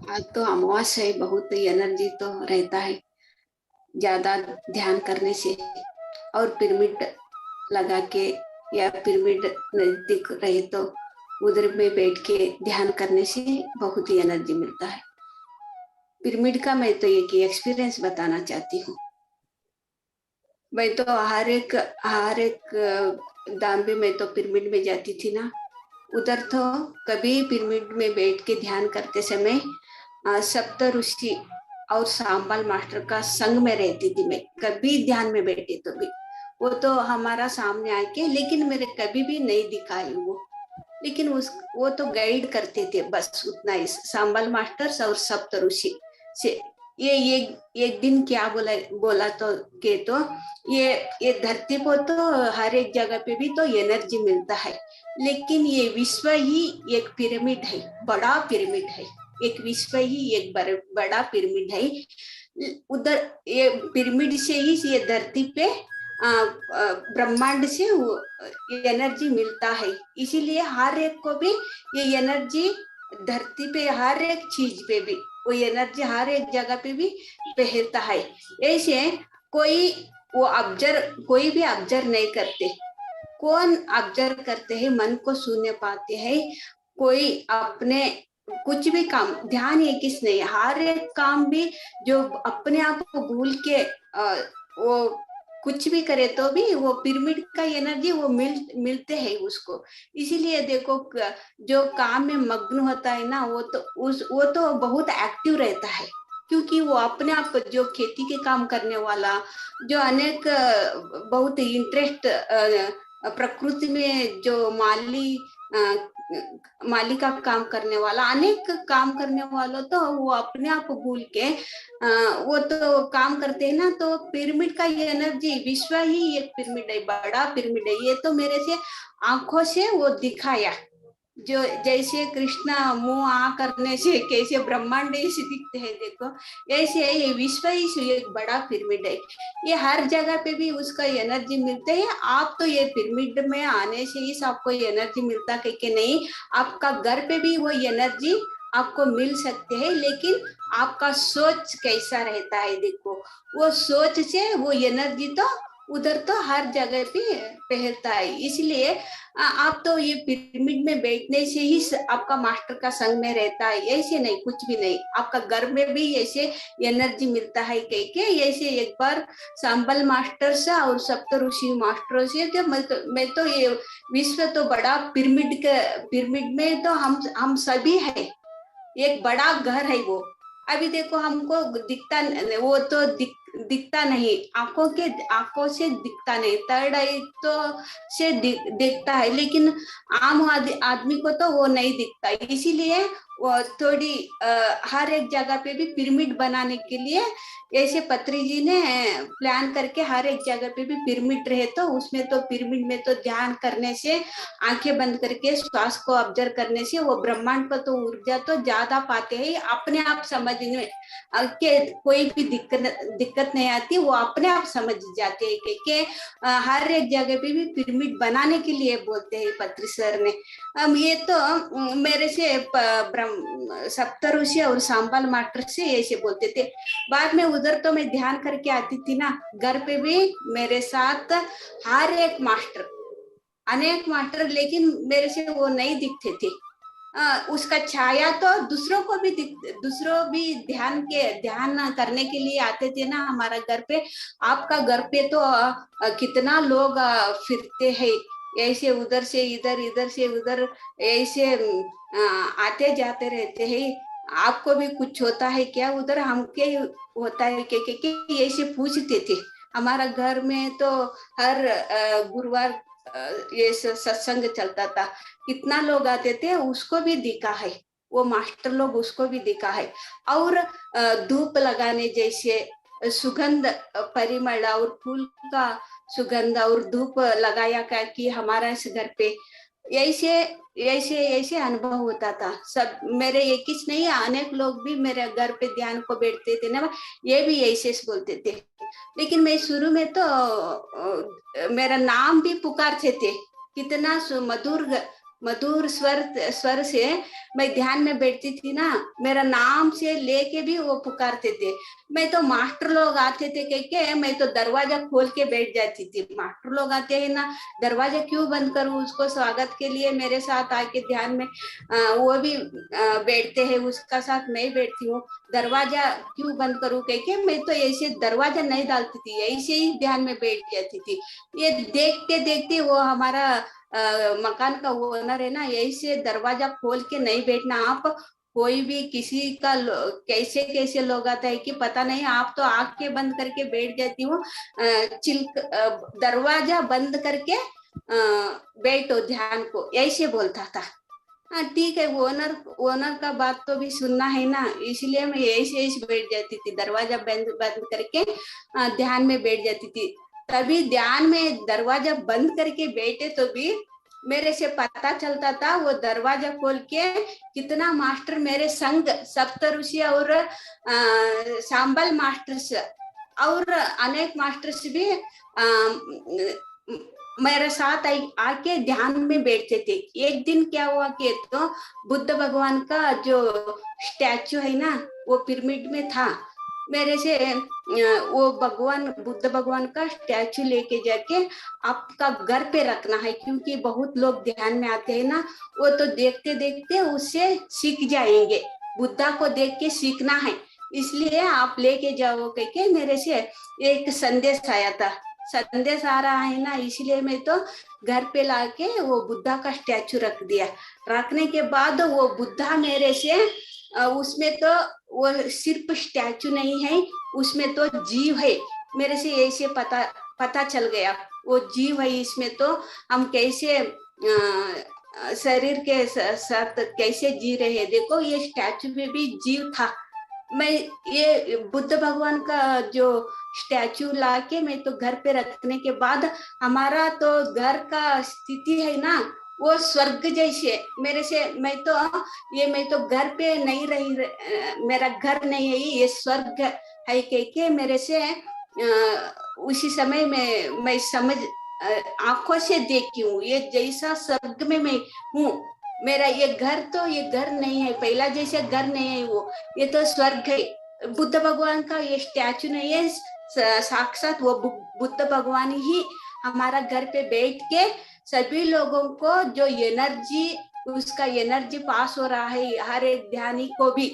आज तो अमावस्या है, बहुत ही एनर्जी तो रहता है ज्यादा ध्यान करने से। और पिरामिड लगा के या पिरामिड नजदीक रहे तो उधर में बैठ के ध्यान करने से बहुत ही एनर्जी मिलता है। पिरामिड का मैं तो एक एक्सपीरियंस बताना चाहती हूँ। मैं तो हर एक दाम भी मैं तो पिरामिड में जाती थी ना। उधर तो कभी पिरामिड में बैठ के ध्यान करते समय सप्त ऋषि और सांबल मास्टर का संग में रहती थी। मैं कभी ध्यान में बैठी तो भी वो तो हमारा सामने आके, लेकिन मेरे कभी भी नहीं दिखाई वो। लेकिन उस वो तो गाइड करते थे, बस उतना ही। सांबल मास्टर्स और सप्त ऋषि से ये एक दिन क्या बोला बोला तो के तो ये धरती को तो हर एक जगह पे भी तो एनर्जी मिलता है, लेकिन ये विश्व ही एक पिरामिड है, बड़ा पिरामिड है। एक विश्व ही एक बड़ा पिरामिड है। उधर ये पिरामिड से ही ये धरती पे ब्रह्मांड से एनर्जी मिलता है। इसीलिए हर एक को भी ये एनर्जी धरती पे हर एक चीज पे भी वो एनर्जी हर एक जगह पे भी बहता है। ऐसे कोई कोई भी ऑब्जर्व नहीं करते। कौन ऑब्जर्व करते हैं, मन को सुनने पाते हैं। कोई अपने कुछ भी काम ध्यान है किस नहीं, हर एक काम भी जो अपने आप को भूल के वो कुछ भी करे तो भी वो पिरामिड का एनर्जी वो मिलते हैं उसको। इसीलिए देखो जो काम में मग्न होता है ना, वो तो बहुत एक्टिव रहता है। क्योंकि वो अपने आप जो खेती के काम करने वाला, जो अनेक बहुत इंटरेस्ट प्रकृति में जो माली का काम करने वाला, अनेक काम करने वालों तो वो अपने आप भूल के वो तो काम करते हैं ना। तो पिरामिड का ये एनर्जी विश्व ही एक पिरामिड है, बड़ा पिरामिड है। ये तो मेरे से आंखों से वो दिखाया। जो जैसे कृष्णा मुंह आ करने से कैसे ब्रह्मांड ऐसे दिखते हैं, देखो ऐसे ये विश्व ही एक बड़ा पिरामिड है। ये हर जगह पे भी उसका एनर्जी मिलते हैं। आप तो ये पिरामिड में आने से ही आपको एनर्जी मिलता है कि नहीं, आपका घर पे भी वो एनर्जी आपको मिल सकते हैं। लेकिन आपका सोच कैसा रहता है, देखो वो सोच से वो एनर्जी तो उधर तो हर जगह पे फैलता है। इसलिए आप तो ये पिरामिड में बैठने से ही आपका मास्टर का संग में रहता है, ऐसे नहीं कुछ भी नहीं। आपका घर में भी ऐसे एनर्जी मिलता है कह के ऐसे एक बार सांबल मास्टर से और सप्त ऋषि मास्टरों से तो मैं तो ये विश्व तो बड़ा पिरामिड में तो हम सभी है, एक बड़ा घर है वो। अभी देखो हमको दिखता, वो तो दिखता नहीं, आंखों से दिखता नहीं, थर्ड आई तो से दिखता है, लेकिन आम आदमी को तो वो नहीं दिखता। इसीलिए वो थोड़ी हर एक जगह पे भी पिरामिड बनाने के लिए ऐसे पत्री जी ने प्लान करके हर एक जगह पे भी पिरामिड रहे, तो उसमें तो पिरामिड में तो ध्यान करने से, आंखें बंद करके श्वास को ऑब्जर्व करने से वो ब्रह्मांड को तो ऊर्जा तो ज्यादा पाते हैं। अपने आप समझने के कोई भी दिक्कत नहीं आती, वो अपने आप समझ जाते हैं कि हर एक जगह पे भी पिरामिड बनाने के लिए बोलते हैं पत्री सर ने। ये तो मेरे से सप्तऋषि और सांबल मास्टर से ऐसे बोलते थे। बाद में उधर तो मैं ध्यान करके आती थी ना, घर पे भी मेरे साथ हर एक मास्टर, अनेक मास्टर, लेकिन मेरे से वो नहीं दिखते थे। उसका छाया तो दूसरों भी ध्यान करने के लिए आते थे ना हमारा घर पे। आपका घर पे तो कितना लोग फिरते हैं ऐसे, उधर से इधर, इधर से उधर, ऐसे आते जाते रहते हैं। आपको भी कुछ होता है क्या उधर, हमके होता है क्या ऐसे पूछते थे। हमारा घर में तो हर गुरुवार ये सत्संग चलता था, कितना लोग आते थे, उसको भी दिखा है। वो मास्टर लोग उसको भी दिखा है। और धूप लगाने जैसे सुगंध, परिमल और फूल का सुगंध और धूप लगाया का कि हमारा इस घर पे ऐसे ऐसे ऐसे अनुभव होता था। सब मेरे एक ही नहीं, अनेक लोग भी मेरे घर पे ध्यान को बैठते थे ना, ये भी ऐसे बोलते थे। लेकिन मैं शुरू में तो मेरा नाम भी पुकारते थे, कितना मधुर मधुर स्वर से मैं ध्यान में बैठती थी ना, मेरा नाम से लेके भी वो पुकारते थे। मैं तो मास्टर लोग आते थे कह के मैं तो दरवाजा खोल के बैठ जाती थी। मास्टर लोग आते हैं ना, दरवाजा क्यों बंद करूं, उसको स्वागत के लिए मेरे साथ आके ध्यान में वो भी बैठते हैं, उसका साथ मैं बैठती हूँ। दरवाजा क्यों बंद करूं कह के मैं तो ऐसे दरवाजा नहीं डालती थी, ऐसे ही ध्यान में बैठ जाती थी। ये देखते देखते वो हमारा मकान का ओनर है ना, ऐसे दरवाजा खोल के नहीं बैठना आप, कोई भी किसी का कैसे कैसे लोग आता है कि पता नहीं, आप तो आंखें बंद करके बैठ जाती हूँ, दरवाजा बंद करके बैठो ध्यान को, ऐसे बोलता था। हाँ ठीक है, ओनर ओनर का बात तो भी सुनना है ना, इसलिए मैं ऐसे ऐसे बैठ जाती थी, दरवाजा बंद बंद करके ध्यान में बैठ जाती थी। तभी ध्यान में दरवाजा बंद करके बैठे तो भी मेरे से पता चलता था, वो दरवाजा खोल के कितना मास्टर मेरे संग सप्तऋषि और सांबल मास्टर्स और अनेक मास्टर्स भी मेरे साथ आके ध्यान में बैठते थे। एक दिन क्या हुआ कि तो बुद्ध भगवान का जो स्टैचू है ना, वो पिरामिड में था। मेरे से वो भगवान बुद्ध भगवान का स्टैचू लेके जाके आपका घर पे रखना है, क्योंकि बहुत लोग ध्यान में आते हैं ना, वो तो देखते देखते उससे सीख जाएंगे, बुद्धा को देख के सीखना है, इसलिए आप लेके जाओ करके मेरे से एक संदेश आया था। संदेश आ रहा है ना, इसलिए मैं तो घर पे लाके वो बुद्धा का स्टैचू रख दिया। रखने के बाद वो बुद्धा मेरे से उसमें तो वो सिर्फ स्टैचू नहीं है, उसमें तो जीव है। मेरे से ऐसे पता चल गया, वो जीव है, इसमें तो हम कैसे शरीर के साथ कैसे जी रहे हैं। देखो ये स्टैचू में भी जीव था। मैं ये बुद्ध भगवान का जो स्टैचू लाके मैं तो घर पे रखने के बाद हमारा तो घर का स्थिति है ना, वो स्वर्ग जैसे मेरे से, मैं तो घर पे नहीं रही, मेरा घर नहीं है, ये स्वर्ग है कह के मेरे से उसी समय में मैं समझ आंखों से देखी हूँ, ये जैसा स्वर्ग में मैं हूँ। मेरा ये घर तो ये घर नहीं है, पहला जैसे घर नहीं है वो, ये तो स्वर्ग है। बुद्ध भगवान का ये स्टैचू नहीं है, साक्षात वो बुद्ध भगवान ही हमारा घर पे बैठ के सभी लोगों को जो एनर्जी, उसका एनर्जी पास हो रहा है हर एक ध्यानी को भी,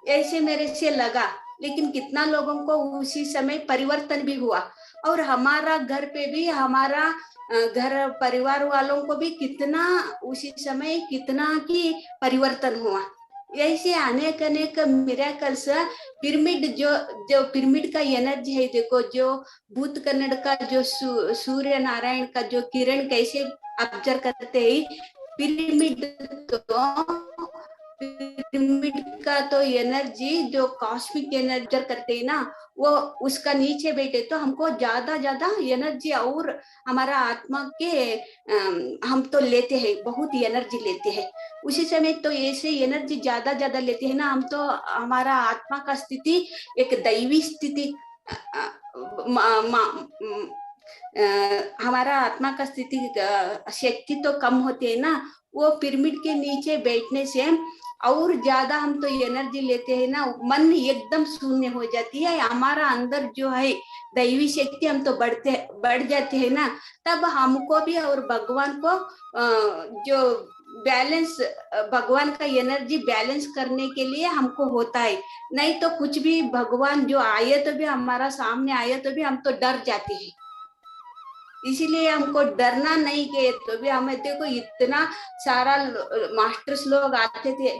ऐसे मेरे से लगा। लेकिन कितना लोगों को उसी समय परिवर्तन भी हुआ, और हमारा घर पे भी हमारा घर परिवार वालों को भी कितना उसी समय कितना की परिवर्तन हुआ। ऐसे अनेक अनेक मिरेकल्स। पिरामिड जो पिरामिड का एनर्जी है, देखो जो भूत कन्नड़ का जो सूर्य नारायण का जो किरण कैसे ऑब्जर्व करते हैं, पिरामिड पिरामिड का तो एनर्जी जो कॉस्मिक एनर्जी करते हैं ना, वो उसका नीचे बैठे तो हमको ज्यादा ज्यादा एनर्जी, और हमारा आत्मा के हम तो लेते हैं, बहुत एनर्जी लेते हैं उसी समय, तो ऐसे एनर्जी ज्यादा ज्यादा लेते हैं ना हम, तो हमारा आत्मा का स्थिति एक दैवी स्थिति, हमारा आत्मा का स्थिति शक्ति तो कम होती है ना, वो पिरामिड के नीचे बैठने से और ज्यादा हम तो एनर्जी लेते हैं ना, मन एकदम शून्य हो जाती है, हमारा अंदर जो है दैवी शक्ति हम तो बढ़ जाते हैं ना, तब हमको भी और भगवान को जो बैलेंस, भगवान का एनर्जी बैलेंस करने के लिए हमको होता है। नहीं तो कुछ भी भगवान जो आए तो भी हमारा सामने आए तो भी हम तो डर जाते हैं, इसीलिए हमको डरना नहीं के, तो भी हमें देखो इतना सारा मास्टर्स लोग आते थे,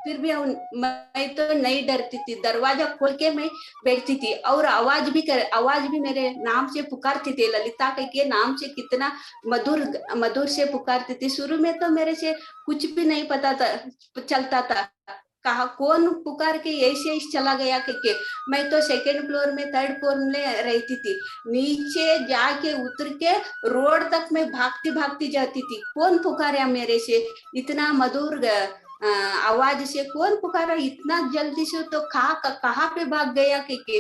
फिर भी मैं तो नहीं डरती थी, दरवाजा खोल के मैं बैठती थी, और आवाज भी मेरे नाम से पुकारती थी, ललिता के नाम से कितना मधुर मधुर से पुकारती थी। शुरू में तो मेरे से कुछ भी नहीं पता था, चलता था, कहा कौन पुकार के ऐसे चला गया के। मैं तो सेकेंड फ्लोर में थर्ड फ्लोर में रहती थी, नीचे जाके उतर के रोड तक मैं भागती भागती जाती थी, कौन पुकारा मेरे से इतना मधुर आवाज से, कौन पुकारा इतना जल्दी से, तो कहाँ पे भाग गया के।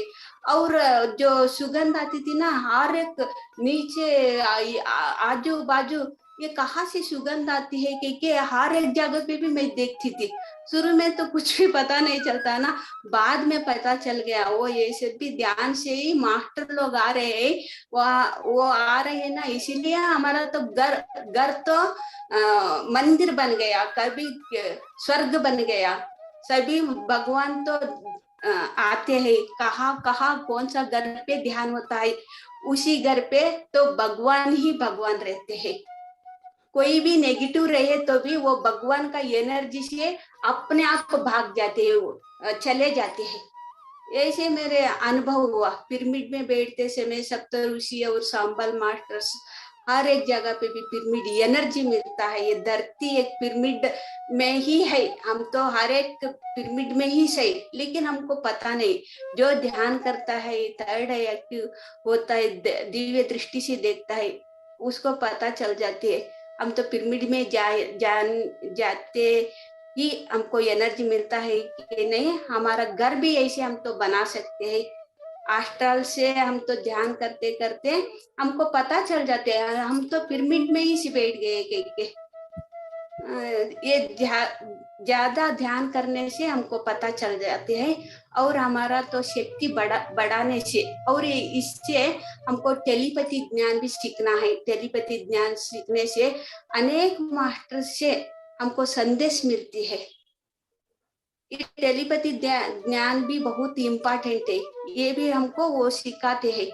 और जो सुगंध आती थी ना, हर एक नीचे आजू बाजू ये कहाँ से सुगंध आती है कि हर एक जगह पे भी मैं देखती थी। शुरू में तो कुछ भी पता नहीं चलता ना, बाद में पता चल गया। वो ये सब भी ध्यान से ही मास्टर लोग आ रहे हैं, वो आ रहे हैं ना, इसीलिए हमारा तो घर घर तो मंदिर बन गया, कभी स्वर्ग बन गया। सभी भगवान तो आते हैं, कहाँ कहाँ कौन सा घर पे ध्यान होता है, उसी घर पे तो भगवान ही भगवान रहते हैं। कोई भी नेगेटिव रहे तो भी वो भगवान का एनर्जी से अपने आप भाग जाते हैं, वो चले जाते हैं। ऐसे मेरे अनुभव हुआ। पिरामिड में बैठते समय सप्त ऋषि और सांबल मास्टर्स, हर एक जगह पे भी पिरामिड एनर्जी मिलता है। ये धरती एक पिरामिड में ही है, हम तो हर एक पिरामिड में ही सही, लेकिन हमको पता नहीं। जो ध्यान करता है, थर्ड है एक्टिव होता है, दिव्य दृष्टि से देखता है, उसको पता चल जाती है। हम तो पिरामिड में जाते ही हमको एनर्जी मिलता है कि नहीं, हमारा घर भी ऐसे हम तो बना सकते हैं। आस्ट्रल से हम तो ध्यान करते करते हमको पता चल जाते हैं, हम तो पिरामिड में ही से बैठ गए के। ये ज्यादा ध्यान करने से हमको पता चल जाते हैं, और हमारा तो शक्ति बढ़ाने से, और इससे हमको टेलीपैथी ज्ञान भी सीखना है। टेलीपैथी ज्ञान सीखने से अनेक मास्टर से हमको संदेश मिलती है। ये टेलीपैथी ज्ञान भी बहुत इम्पोर्टेंट है, ये भी हमको वो सिखाते हैं।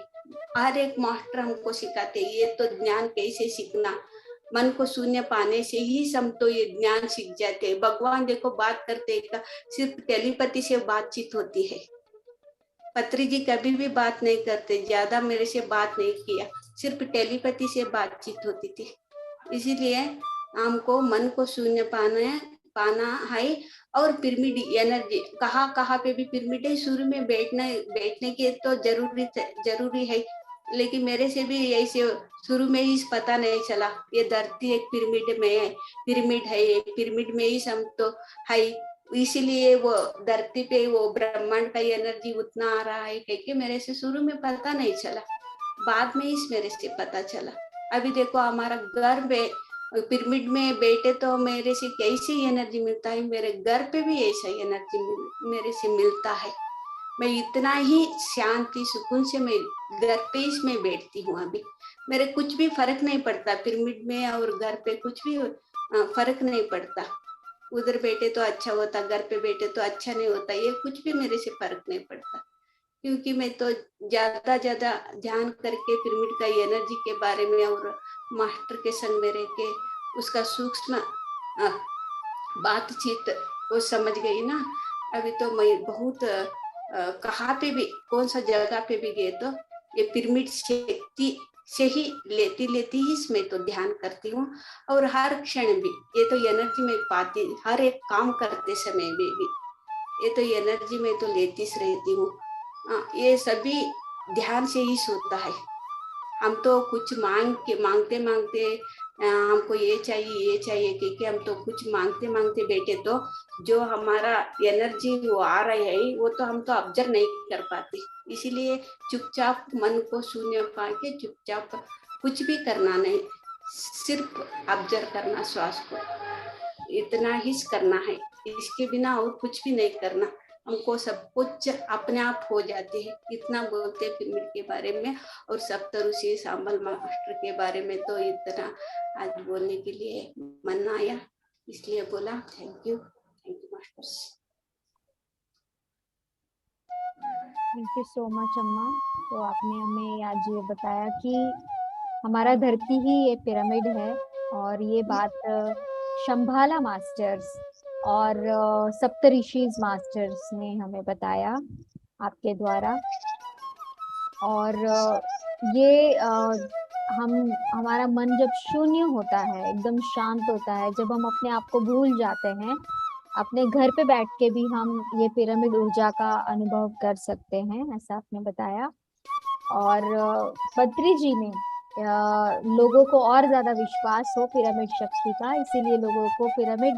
हर एक मास्टर हमको सिखाते हैं ये तो ज्ञान कैसे सीखना। मन को शून्य पाने से ही हम तो ये ज्ञान सीख जाते हैं। भगवान देखो बात करते हैं, सिर्फ टेलीपैथी से बातचीत होती है। पत्री जी कभी भी बात नहीं करते, ज्यादा मेरे से बात नहीं किया, सिर्फ टेलीपैथी से बातचीत होती थी। इसीलिए हमको मन को शून्य पाना है। और पिरामिड एनर्जी कहाँ कहाँ पे भी पिरामिड है। शुरू में बैठने के तो जरूरी है, लेकिन मेरे से भी ऐसे शुरू में ही पता नहीं चला ये धरती एक पिरामिड में है, पिरामिड में ही हम तो है। इसीलिए वो धरती पे वो ब्रह्मांड का एनर्जी उतना आ रहा है कि मेरे से शुरू में पता नहीं चला, बाद में इस मेरे से पता चला। अभी देखो हमारा घर में पिरामिड में बैठे तो मेरे से कैसी एनर्जी मिलता है, मेरे घर पे भी ऐसा एनर्जी मेरे से मिलता है। मैं इतना ही शांति सुकून से मैं घर पे इसमें बैठती हूँ। अभी मेरे कुछ भी फर्क नहीं पड़ता, पिरामिड में और घर पे कुछ भी फर्क नहीं पड़ता। उधर बैठे तो अच्छा होता, घर पे बैठे तो अच्छा नहीं होता, ये कुछ भी मेरे से फर्क नहीं पड़ता। क्योंकि मैं तो ज्यादा ध्यान करके पिरामिड का एनर्जी के बारे में और मास्टर के संग में रह के उसका सूक्ष्म बातचीत वो समझ गई ना। अभी तो मैं बहुत कहाँ पे भी कौन सा जगह पे भी गए तो ये पिरामिड शक्ति से ही लेती ही मैं तो ध्यान करती हूँ। और हर क्षण भी ये तो एनर्जी में पाती, हर एक काम करते समय में भी ये तो एनर्जी में तो लेती रहती हूँ। ये सभी ध्यान से ही होता है। हम तो कुछ मांगते मांगते हमको ये चाहिए क्योंकि हम तो कुछ मांगते बैठे तो जो हमारा एनर्जी वो आ रही है वो तो हम तो ऑब्जर्व नहीं कर पाते। इसीलिए चुपचाप मन को शून्य पाके चुपचाप कुछ भी करना नहीं, सिर्फ ऑब्जर्व करना, श्वास को इतना ही करना है। इसके बिना और कुछ भी नहीं करना, हमको सब कुछ अपने आप हो जाते हैं। इतना बोलते पिरामिड के बारे में और सप्तऋषि सांबल मास्टर के बारे में तो इतना आज बोलने के लिए मन आया, इसलिए बोला। Thank you masters. Thank you so much अम्मा। तो आपने हमें आज ये बताया कि हमारा धरती ही ये पिरामिड है, और ये बात शंभाला मास्टर्स और सप्तऋषिज मास्टर्स ने हमें बताया आपके द्वारा। और ये हमारा मन जब शून्य होता है, एकदम शांत होता है, जब हम अपने आप को भूल जाते हैं, अपने घर पे बैठ के भी हम ये पिरामिड ऊर्जा का अनुभव कर सकते हैं, ऐसा आपने बताया। और बद्री जी ने लोगों को और ज्यादा विश्वास हो पिरामिड शक्ति का, इसीलिए लोगों को पिरामिड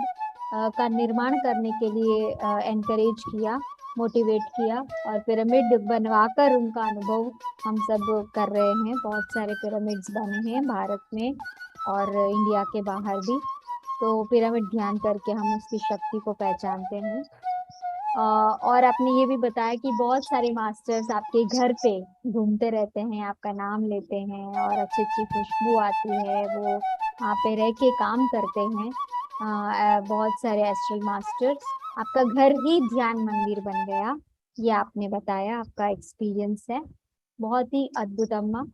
का निर्माण करने के लिए एनकरेज किया, मोटिवेट किया, और पिरामिड बनवाकर उनका अनुभव हम सब कर रहे हैं। बहुत सारे पिरामिड्स बने हैं भारत में, और इंडिया के बाहर भी। तो पिरामिड ध्यान करके हम उसकी शक्ति को पहचानते हैं। और आपने ये भी बताया कि बहुत सारे मास्टर्स आपके घर पे घूमते रहते हैं, आपका नाम लेते हैं और अच्छी अच्छी खुशबू आती है, वो वहाँ पे रह के काम करते हैं। बहुत सारे एस्ट्रल मास्टर्स, आपका घर ही ध्यान मंदिर बन गया, ये आपने बताया, आपका एक्सपीरियंस है। बहुत ही अद्भुत अम्मा।